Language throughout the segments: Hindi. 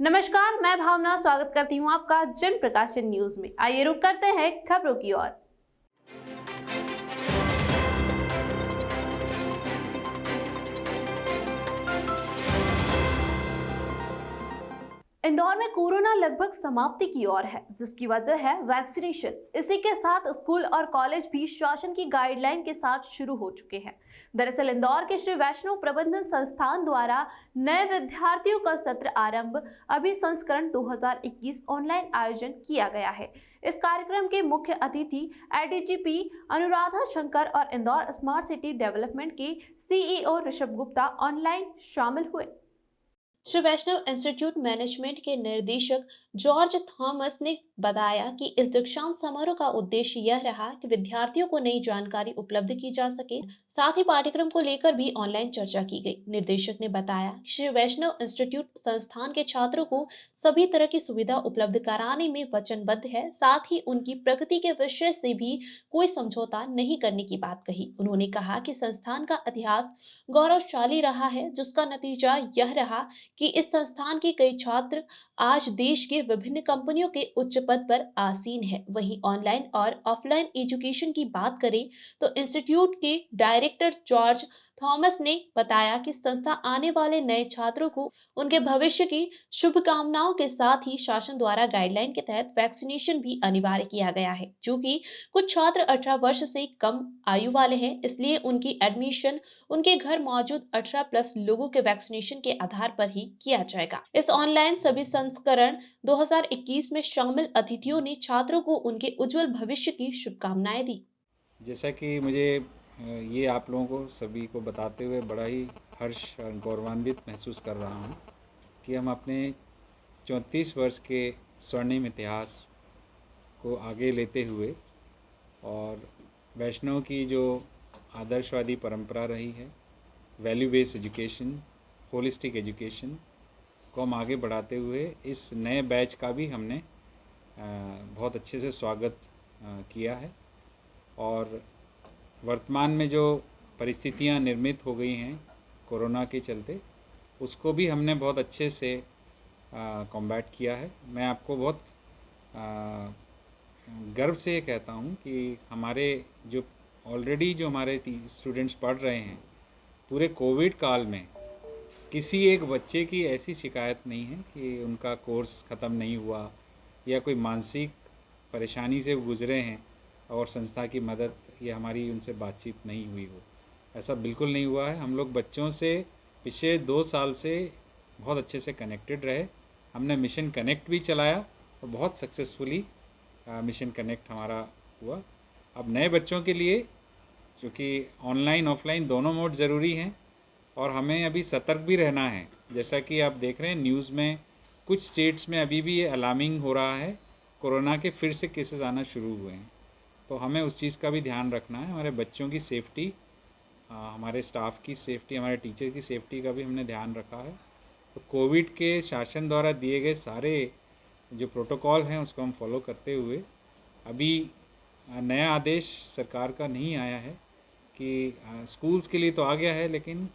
नमस्कार, मैं भावना स्वागत करती हूँ आपका जन प्रकाशन न्यूज में। आइए रुक करते हैं खबरों की ओर। इंदौर में कोरोना लगभग समाप्ति की ओर है, जिसकी वजह है वैक्सीनेशन। इसी के साथ स्कूल और कॉलेज भी शासन की गाइडलाइन के साथ शुरू हो चुके हैं। दरअसल इंदौर के श्री वैष्णव प्रबंधन संस्थान द्वारा नए विद्यार्थियों का सत्र आरंभ अभिसंस्करण 2021 ऑनलाइन आयोजन किया गया है। इस कार्यक्रम के मुख्य अतिथि एडीजीपी अनुराधा शंकर और इंदौर स्मार्ट सिटी डेवलपमेंट के सीईओ ऋषभ गुप्ता ऑनलाइन शामिल हुए। श्री वैष्णव इंस्टीट्यूट मैनेजमेंट के निर्देशक जॉर्ज थॉमस ने बताया कि इस दीक्षांत समारोह का उद्देश्य यह रहा कि विद्यार्थियों को नई जानकारी उपलब्ध की जा सके। साथ ही पाठ्यक्रम को लेकर भी ऑनलाइन चर्चा की गई। निर्देशक ने बताया कि श्री वैष्णव इंस्टीट्यूट संस्थान के छात्रों को सभी तरह की सुविधा उपलब्ध कराने में वचनबद्ध है। साथ ही उनकी प्रगति के विषय से भी कोई समझौता नहीं करने की बात कही। उन्होंने कहा कि संस्थान का इतिहास गौरवशाली रहा है, जिसका नतीजा यह रहा कि इस संस्थान के कई छात्र आज देश के विभिन्न कंपनियों के उच्च पद पर आसीन है। वहीं ऑनलाइन और ऑफलाइन एजुकेशन की बात करें तो इंस्टीट्यूट के डायरेक्टर जॉर्ज थॉमस ने बताया कि संस्था आने वाले नए छात्रों को उनके भविष्य की शुभकामनाओं के साथ ही शासन द्वारा गाइडलाइन के तहत वैक्सीनेशन भी अनिवार्य किया गया है। चूंकि कुछ छात्र 18 वर्ष से कम आयु वाले हैं, इसलिए उनकी एडमिशन उनके घर मौजूद 18+ लोगों के वैक्सीनेशन के आधार पर ही किया जाएगा। इस ऑनलाइन सभी संस्करण 2021 में शामिल अतिथियों ने छात्रों को उनके उज्जवल भविष्य की शुभकामनाएं दी। जैसा कि मुझे ये आप लोगों को सभी को बताते हुए बड़ा ही हर्ष और गौरवान्वित महसूस कर रहा हूँ कि हम अपने 34 वर्ष के स्वर्णिम इतिहास को आगे लेते हुए और वैष्णव की जो आदर्शवादी परंपरा रही है, value based education, holistic education को हम आगे बढ़ाते हुए इस नए बैच का भी हमने बहुत अच्छे से स्वागत किया है। और वर्तमान में जो परिस्थितियां निर्मित हो गई हैं कोरोना के चलते, उसको भी हमने बहुत अच्छे से कॉम्बैट किया है। मैं आपको बहुत गर्व से कहता हूं कि हमारे जो ऑलरेडी जो हमारे स्टूडेंट्स पढ़ रहे हैं, पूरे कोविड काल में किसी एक बच्चे की ऐसी शिकायत नहीं है कि उनका कोर्स ख़त्म नहीं हुआ या कोई मानसिक परेशानी से गुजरे हैं और संस्था की मदद या हमारी उनसे बातचीत नहीं हुई हो। ऐसा बिल्कुल नहीं हुआ है। हम लोग बच्चों से पिछले 2 साल से बहुत अच्छे से कनेक्टेड रहे। हमने मिशन कनेक्ट भी चलाया और बहुत सक्सेसफुली मिशन कनेक्ट हमारा हुआ। अब नए बच्चों के लिए, क्योंकि ऑनलाइन ऑफलाइन दोनों मोड ज़रूरी हैं और हमें अभी सतर्क भी रहना है। जैसा कि आप देख रहे हैं न्यूज़ में, कुछ स्टेट्स में अभी भी ये अलार्मिंग हो रहा है, कोरोना के फिर से केसेस आना शुरू हुए हैं। तो हमें उस चीज़ का भी ध्यान रखना है। हमारे बच्चों की सेफ़्टी, हमारे स्टाफ की सेफ़्टी, हमारे टीचर की सेफ़्टी का भी हमने ध्यान रखा है। तो कोविड के शासन द्वारा दिए गए सारे जो प्रोटोकॉल हैं उसको हम फॉलो करते हुए, अभी नया आदेश सरकार का नहीं आया है कि स्कूल्स के लिए तो आ गया है, लेकिन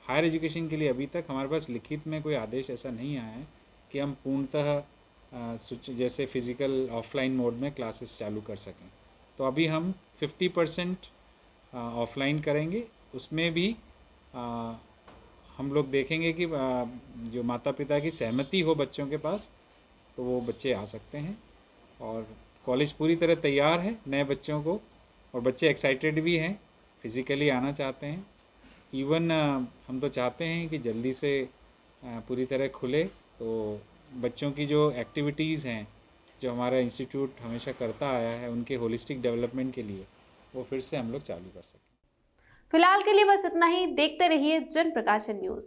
हायर एजुकेशन के लिए अभी तक हमारे पास लिखित में कोई आदेश ऐसा नहीं आया है कि हम पूर्णतः जैसे फ़िज़िकल ऑफलाइन मोड में क्लासेस चालू कर सकें। तो अभी हम 50% ऑफलाइन करेंगे। उसमें भी हम लोग देखेंगे कि जो माता पिता की सहमति हो बच्चों के पास, तो वो बच्चे आ सकते हैं। और कॉलेज पूरी तरह तैयार है नए बच्चों को, और बच्चे एक्साइटेड भी हैं, फिज़िकली आना चाहते हैं। इवन हम तो चाहते हैं कि जल्दी से पूरी तरह खुले, तो बच्चों की जो एक्टिविटीज़ हैं जो हमारा इंस्टीट्यूट हमेशा करता आया है उनके होलिस्टिक डेवलपमेंट के लिए, वो फिर से हम लोग चालू कर सकें। फिलहाल के लिए बस इतना ही। देखते रहिए जन प्रकाशन न्यूज।